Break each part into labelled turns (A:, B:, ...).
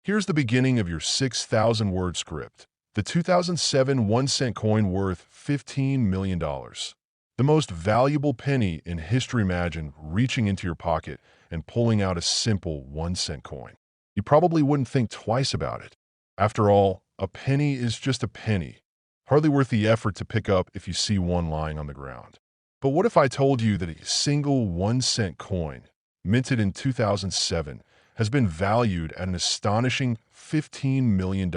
A: Here's the beginning of your 6,000-word script. The 2007 1-cent coin worth $15 million. The most valuable penny in history. Imagine reaching into your pocket and pulling out a simple 1-cent coin. You probably wouldn't think twice about it. After all, a penny is just a penny, hardly worth the effort to pick up if you see one lying on the ground. But what if I told you that a single 1-cent coin, minted in 2007, has been valued at an astonishing $15 million?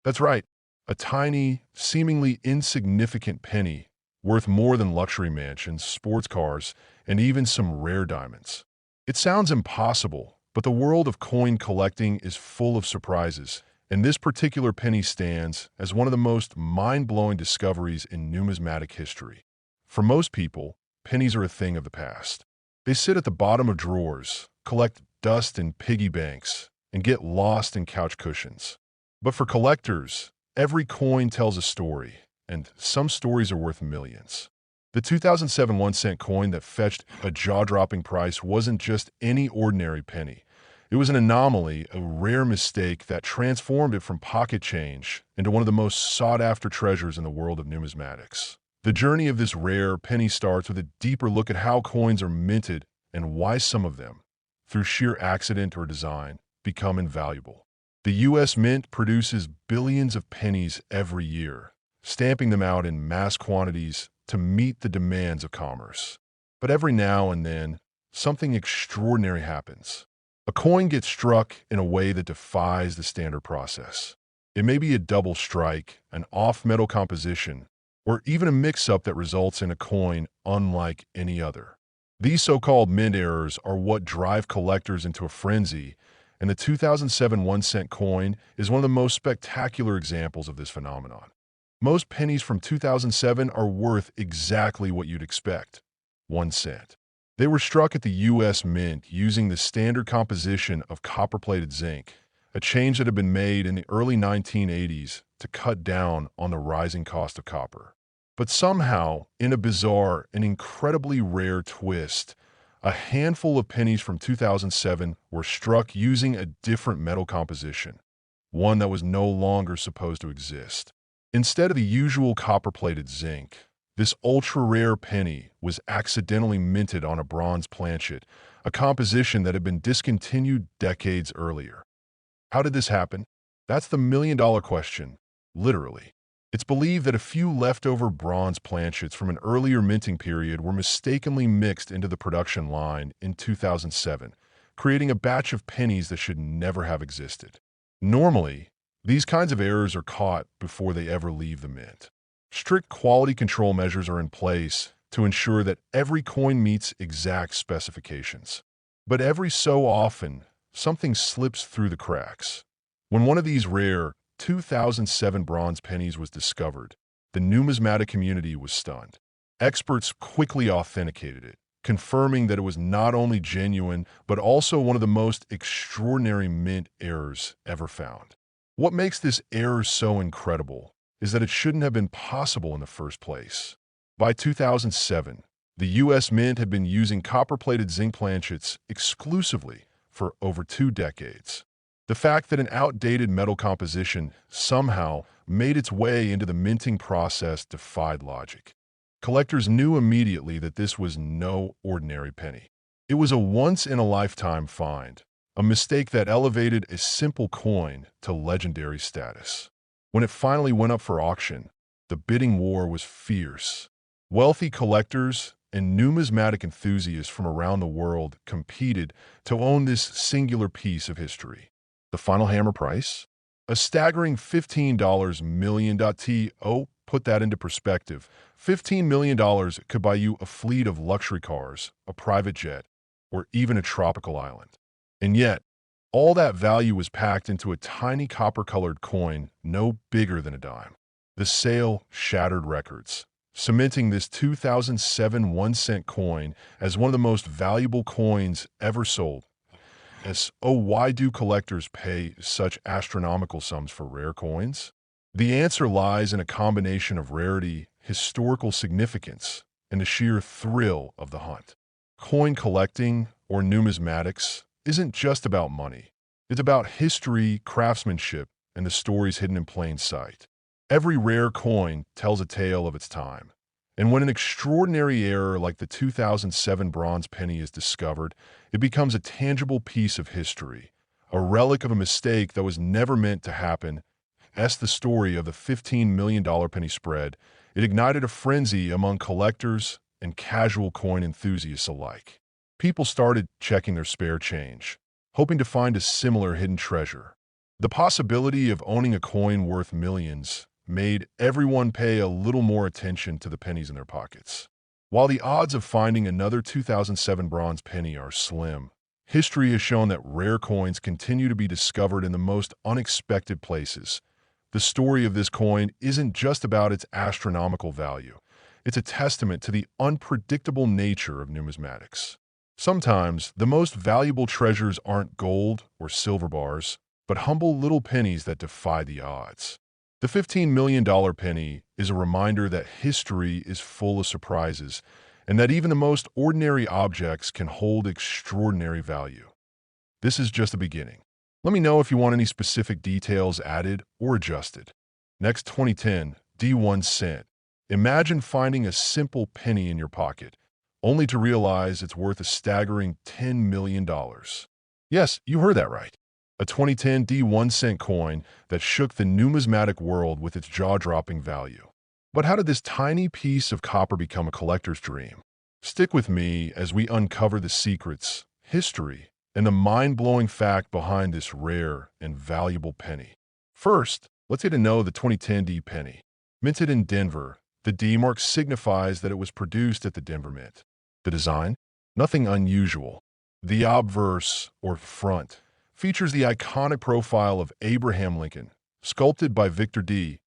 A: That's right, a tiny, seemingly insignificant penny worth more than luxury mansions, sports cars, and even some rare diamonds. It sounds impossible, but the world of coin collecting is full of surprises, and this particular penny stands as one of the most mind-blowing discoveries in numismatic history. For most people, pennies are a thing of the past. They sit at the bottom of drawers, collect dust in piggy banks, and get lost in couch cushions. But for collectors, every coin tells a story, and some stories are worth millions. The 2007 1-cent coin that fetched a jaw-dropping price wasn't just any ordinary penny. It was an anomaly, a rare mistake that transformed it from pocket change into one of the most sought-after treasures in the world of numismatics. The journey of this rare penny starts with a deeper look at how coins are minted and why some of them, through sheer accident or design, become invaluable. The U.S. Mint produces billions of pennies every year, stamping them out in mass quantities to meet the demands of commerce. But every now and then, something extraordinary happens. A coin gets struck in a way that defies the standard process. It may be a double strike, an off-metal composition, or even a mix-up that results in a coin unlike any other. These so-called mint errors are what drive collectors into a frenzy, and the 2007 1-cent coin is one of the most spectacular examples of this phenomenon. Most pennies from 2007 are worth exactly what you'd expect: 1 cent. They were struck at the U.S. Mint using the standard composition of copper-plated zinc, a change that had been made in the early 1980s to cut down on the rising cost of copper. But somehow, in a bizarre and incredibly rare twist, a handful of pennies from 2007 were struck using a different metal composition, one that was no longer supposed to exist. Instead of the usual copper-plated zinc, this ultra-rare penny was accidentally minted on a bronze planchet, a composition that had been discontinued decades earlier. How did this happen? That's the million-dollar question, literally. It's believed that a few leftover bronze planchets from an earlier minting period were mistakenly mixed into the production line in 2007, creating a batch of pennies that should never have existed. Normally, these kinds of errors are caught before they ever leave the mint. Strict quality control measures are in place to ensure that every coin meets exact specifications. But every so often, something slips through the cracks. When one of these rare 2007 bronze pennies was discovered, the numismatic community was stunned. Experts quickly authenticated it, confirming that it was not only genuine, but also one of the most extraordinary mint errors ever found. What makes this error so incredible is that it shouldn't have been possible in the first place. By 2007, the U.S. Mint had been using copper-plated zinc planchets exclusively for over 2 decades. The fact that an outdated metal composition somehow made its way into the minting process defied logic. Collectors knew immediately that this was no ordinary penny. It was a once-in-a-lifetime find, a mistake that elevated a simple coin to legendary status. When it finally went up for auction, the bidding war was fierce. Wealthy collectors and numismatic enthusiasts from around the world competed to own this singular piece of history. The final hammer price? A staggering $15 million. Put that into perspective. $15 million could buy you a fleet of luxury cars, a private jet, or even a tropical island. And yet, all that value was packed into a tiny copper-colored coin no bigger than a dime. The sale shattered records, cementing this 2007 1-cent coin as one of the most valuable coins ever sold. Why do collectors pay such astronomical sums for rare coins? The answer lies in a combination of rarity, historical significance, and the sheer thrill of the hunt. Coin collecting, or numismatics, isn't just about money. It's about history, craftsmanship, and the stories hidden in plain sight. Every rare coin tells a tale of its time. And when an extraordinary error like the 2007 bronze penny is discovered, it becomes a tangible piece of history, a relic of a mistake that was never meant to happen. As the story of the $15 million penny spread, it ignited a frenzy among collectors and casual coin enthusiasts alike. People started checking their spare change, hoping to find a similar hidden treasure. The possibility of owning a coin worth millions made everyone pay a little more attention to the pennies in their pockets. While the odds of finding another 2007 bronze penny are slim, history has shown that rare coins continue to be discovered in the most unexpected places. The story of this coin isn't just about its astronomical value. It's a testament to the unpredictable nature of numismatics. Sometimes, the most valuable treasures aren't gold or silver bars, but humble little pennies that defy the odds. The $15 million penny is a reminder that history is full of surprises and that even the most ordinary objects can hold extraordinary value. This is just the beginning. Let me know if you want any specific details added or adjusted. Next, 2010, D1 cent. Imagine finding a simple penny in your pocket, only to realize it's worth a staggering $10 million. Yes, you heard that right. A 2010 D1 cent coin that shook the numismatic world with its jaw-dropping value. But how did this tiny piece of copper become a collector's dream? Stick with me as we uncover the secrets, history, and the mind-blowing fact behind this rare and valuable penny. First, let's get to know the 2010 D penny. Minted in Denver, the D mark signifies that it was produced at the Denver Mint. The design? Nothing unusual. The obverse, or front, features the iconic profile of Abraham Lincoln, sculpted by Victor D.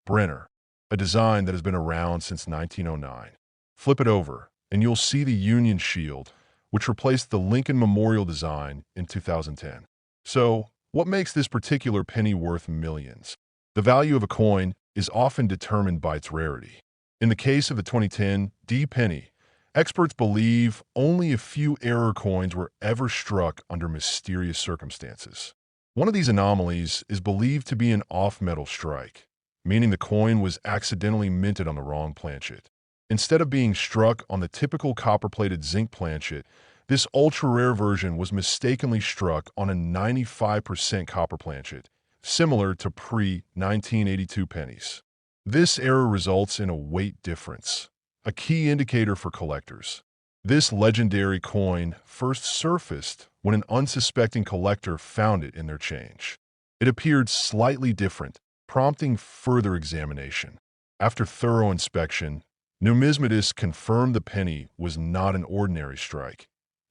A: Brenner, a design that has been around since 1909. Flip it over, and you'll see the Union Shield, which replaced the Lincoln Memorial design in 2010. So, what makes this particular penny worth millions? The value of a coin is often determined by its rarity. In the case of the 2010 D penny, experts believe only a few error coins were ever struck under mysterious circumstances. One of these anomalies is believed to be an off-metal strike, meaning the coin was accidentally minted on the wrong planchet. Instead of being struck on the typical copper-plated zinc planchet, this ultra-rare version was mistakenly struck on a 95% copper planchet, similar to pre-1982 pennies. This error results in a weight difference, a key indicator for collectors. This legendary coin first surfaced when an unsuspecting collector found it in their change. It appeared slightly different, prompting further examination. After thorough inspection, numismatists confirmed the penny was not an ordinary strike.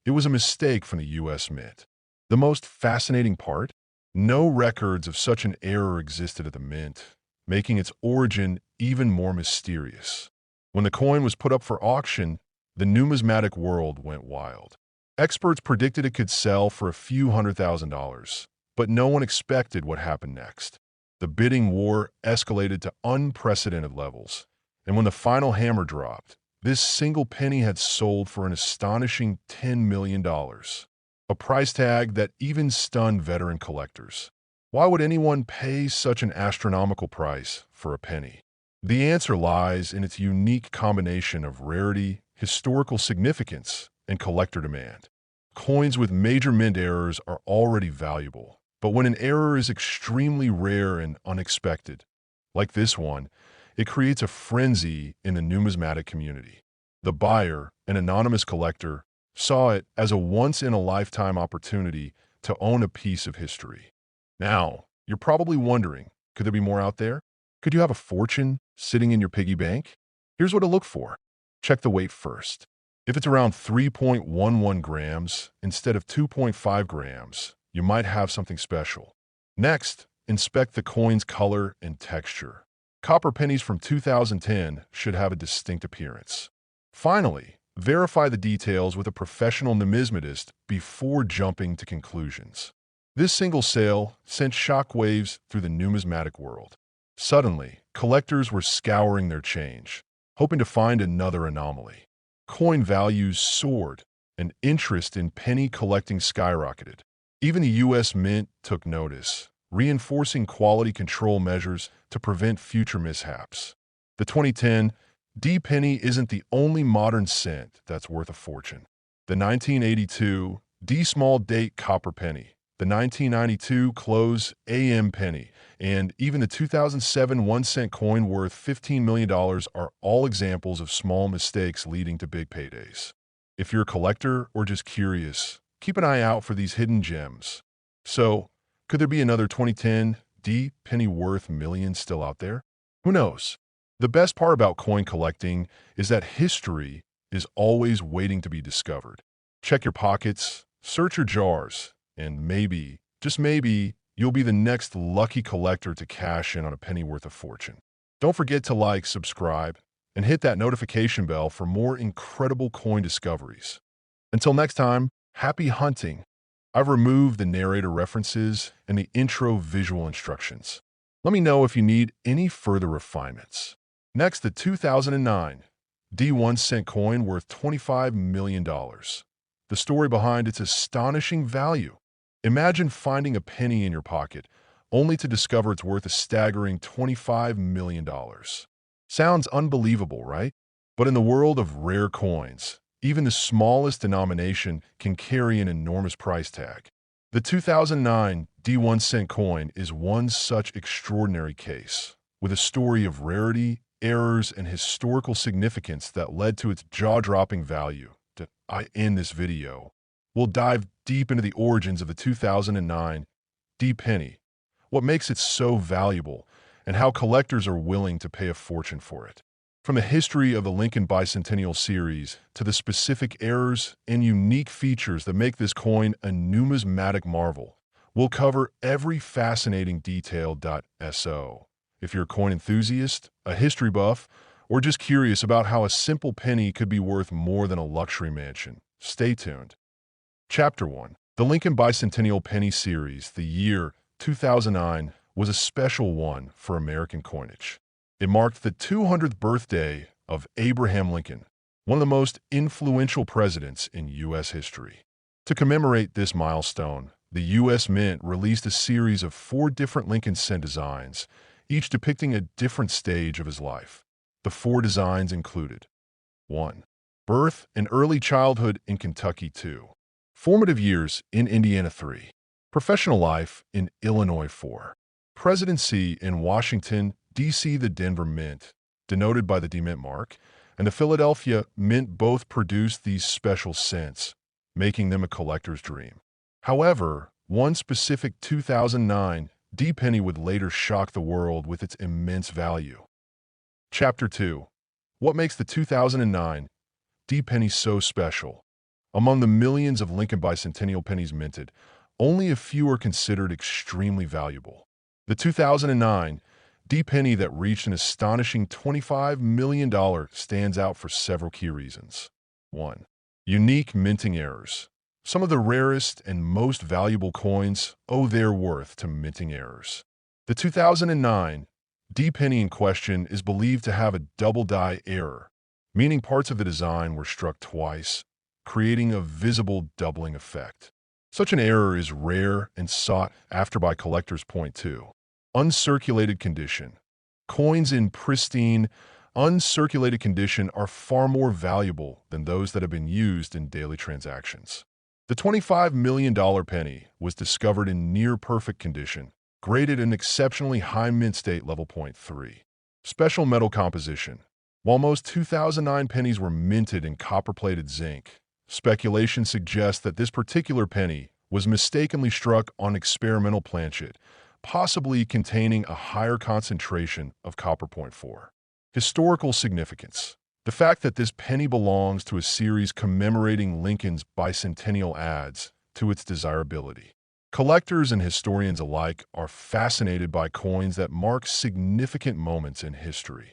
A: It was a mistake from the U.S. Mint. The most fascinating part? No records of such an error existed at the Mint, making its origin even more mysterious. When the coin was put up for auction, the numismatic world went wild. Experts predicted it could sell for a few $100,000, but no one expected what happened next. The bidding war escalated to unprecedented levels, and when the final hammer dropped, this single penny had sold for an astonishing $10 million, a price tag that even stunned veteran collectors. Why would anyone pay such an astronomical price for a penny? The answer lies in its unique combination of rarity, historical significance, and collector demand. Coins with major mint errors are already valuable, but when an error is extremely rare and unexpected, like this one, it creates a frenzy in the numismatic community. The buyer, an anonymous collector, saw it as a once-in-a-lifetime opportunity to own a piece of history. Now, you're probably wondering, could there be more out there? Could you have a fortune sitting in your piggy bank? Here's what to look for. Check the weight first. If it's around 3.11 grams instead of 2.5 grams, you might have something special. Next, inspect the coin's color and texture. Copper pennies from 2010 should have a distinct appearance. Finally, verify the details with a professional numismatist before jumping to conclusions. This single sale sent shockwaves through the numismatic world. Suddenly, collectors were scouring their change, hoping to find another anomaly. Coin values soared, and interest in penny collecting skyrocketed. Even the U.S. Mint took notice, reinforcing quality control measures to prevent future mishaps. The 2010 D penny isn't the only modern cent that's worth a fortune. The 1982 D small date copper penny, the 1992 close AM penny, and even the 2007 1-cent coin worth $15 million are all examples of small mistakes leading to big paydays. If you're a collector or just curious, keep an eye out for these hidden gems. So, could there be another 2010 D penny worth millions still out there? Who knows? The best part about coin collecting is that history is always waiting to be discovered. Check your pockets, search your jars, and maybe, just maybe, you'll be the next lucky collector to cash in on a penny worth of fortune. Don't forget to like, subscribe, and hit that notification bell for more incredible coin discoveries. Until next time, happy hunting! I've removed the narrator references and the intro visual instructions. Let me know if you need any further refinements. Next, the 2009 D1-cent coin worth $25 million. The story behind its astonishing value. Imagine finding a penny in your pocket, only to discover it's worth a staggering $25 million. Sounds unbelievable, right? But in the world of rare coins, even the smallest denomination can carry an enormous price tag. The 2009 D1-cent coin is one such extraordinary case, with a story of rarity, errors, and historical significance that led to its jaw-dropping value. To end this video, we'll dive deep into the origins of the 2009 D penny, what makes it so valuable, and how collectors are willing to pay a fortune for it. From the history of the Lincoln Bicentennial series to the specific errors and unique features that make this coin a numismatic marvel, we'll cover every fascinating detail. So, if you're a coin enthusiast, a history buff, or just curious about how a simple penny could be worth more than a luxury mansion, stay tuned. Chapter 1. The Lincoln Bicentennial Penny Series, the year 2009, was a special one for American coinage. It marked the 200th birthday of Abraham Lincoln, one of the most influential presidents in U.S. history. To commemorate this milestone, the U.S. Mint released a series of 4 different Lincoln cent designs, each depicting a different stage of his life. The 4 designs included 1. Birth and early childhood in Kentucky 2. Formative years in Indiana 3. Professional life in Illinois 4. Presidency in Washington, D.C. The Denver Mint, denoted by the D-Mint mark, and the Philadelphia Mint both produced these special cents, making them a collector's dream. However, one specific 2009 D penny would later shock the world with its immense value. Chapter 2. What makes the 2009 D penny so special? Among the millions of Lincoln Bicentennial pennies minted, only a few are considered extremely valuable. The 2009 D penny that reached an astonishing $25 million stands out for several key reasons. 1. Unique minting errors. Some of the rarest and most valuable coins owe their worth to minting errors. The 2009 D penny in question is believed to have a double die error, meaning parts of the design were struck twice, creating a visible doubling effect. Such an error is rare and sought after by collectors. Point 2. Uncirculated condition. Coins in pristine, uncirculated condition are far more valuable than those that have been used in daily transactions. The $25 million penny was discovered in near-perfect condition, graded an exceptionally high mint state level. Point 3. Special metal composition. While most 2009 pennies were minted in copper-plated zinc, speculation suggests that this particular penny was mistakenly struck on experimental planchet, possibly containing a higher concentration of copper. Point 4. Historical significance. The fact that this penny belongs to a series commemorating Lincoln's bicentennial adds to its desirability. Collectors and historians alike are fascinated by coins that mark significant moments in history.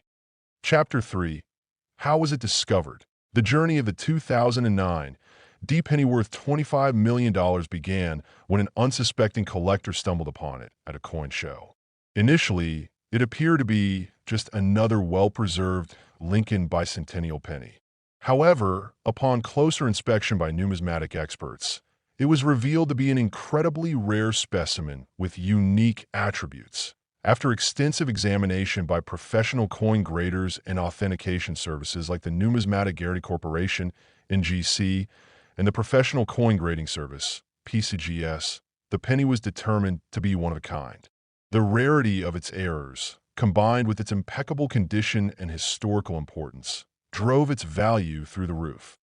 A: Chapter 3. How was it discovered? The journey of the 2009 D penny worth $25 million began when an unsuspecting collector stumbled upon it at a coin show. Initially, it appeared to be just another well-preserved Lincoln Bicentennial penny. However, upon closer inspection by numismatic experts, It was revealed to be an incredibly rare specimen with unique attributes. After extensive examination by professional coin graders and authentication services like the Numismatic Guarantee Corporation, NGC, and the Professional Coin Grading Service, PCGS, the penny was determined to be one of a kind. The rarity of its errors, combined with its impeccable condition and historical importance, drove its value through the roof.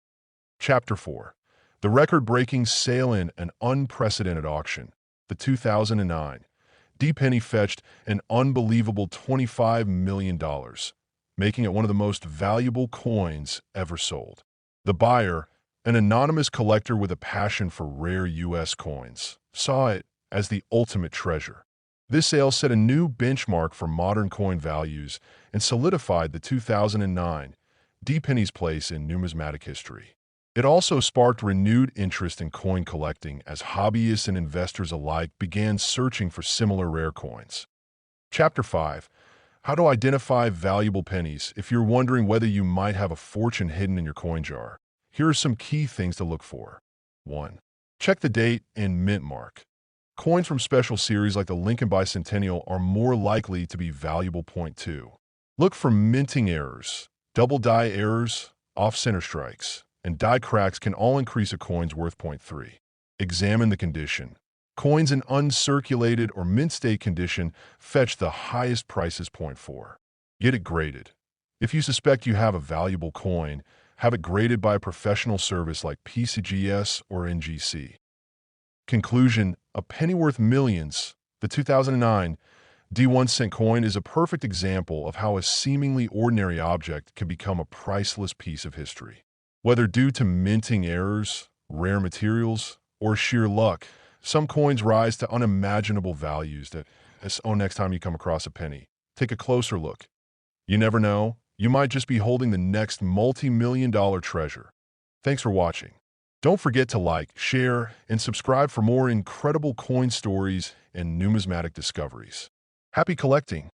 A: Chapter 4. The record-breaking sale in an unprecedented auction. The 2009 D-penny fetched an unbelievable $25 million, making it one of the most valuable coins ever sold. The buyer, an anonymous collector with a passion for rare U.S. coins, saw it as the ultimate treasure. This sale set a new benchmark for modern coin values and solidified the 2009 D-penny's place in numismatic history. It also sparked renewed interest in coin collecting as hobbyists and investors alike began searching for similar rare coins. Chapter 5. How to identify valuable pennies. If you're wondering whether you might have a fortune hidden in your coin jar, here are some key things to look for. 1. Check the date and mint mark. Coins from special series like the Lincoln Bicentennial are more likely to be valuable. 2. Look for minting errors. Double die errors, off-center strikes, and die cracks can all increase a coin's worth. 3. Examine the condition. Coins in uncirculated or mint state condition fetch the highest prices. 4. Get it graded. If you suspect you have a valuable coin, have it graded by a professional service like PCGS or NGC. Conclusion: a penny worth millions, the 2009 D1 coin is a perfect example of how a seemingly ordinary object can become a priceless piece of history. Whether due to minting errors, rare materials, or sheer luck, some coins rise to unimaginable values next time you come across a penny, take a closer look. You never know, you might just be holding the next multi-million-dollar treasure. Thanks for watching. Don't forget to like, share, and subscribe for more incredible coin stories and numismatic discoveries. Happy collecting!